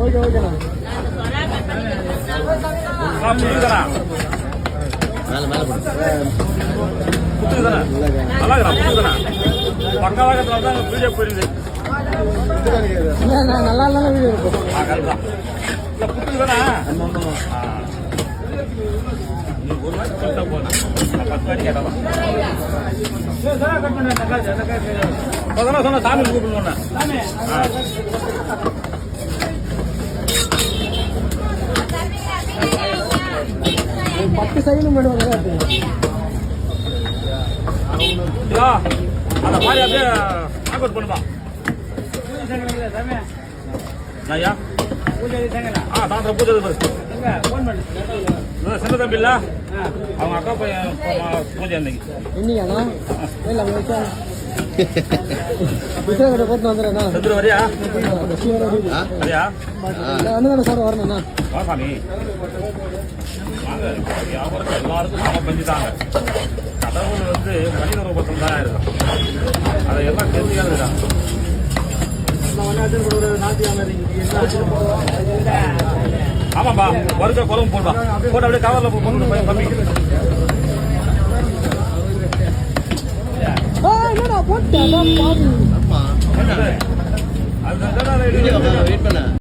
Okay ஓகேண்ணா. மேல மேல போடு. நல்லா இல்லாம வீடியோ இருக்கும். சொன்ன சாமி கூப்பிடணும். பத்து சைடும் மேடம் அந்த மாதிரி அப்படியே நாக் அவுட் பண்ணுப்பா. ஐயா சாயந்தரம் பூஜை சின்ன தம்பி இல்ல அவங்க அக்கா பையன் பூஜை இன்னைக்கு. இன்னைக்காண்ணா இல்லை விசாரணை போட்டு வந்துடுறேண்ணா. செந்துரு வரியா வரியா அண்ணன் சார் வரணுண்ணா. வா சாமி வியாபாரத்தை எல்லாருக்கும் நாம பஞ்சுதாங்க. கடவுள் வந்து மனித ரூபத்தில் தான் இருக்கும். அதை எல்லாம் தெரிஞ்சுக்காதுதான். ஆமாப்பா வருஷம் குழம்பு போடுவா போட்டு அப்படியே கவர்ல போட்டு தம்பி போட்டு வெயிட் பண்ண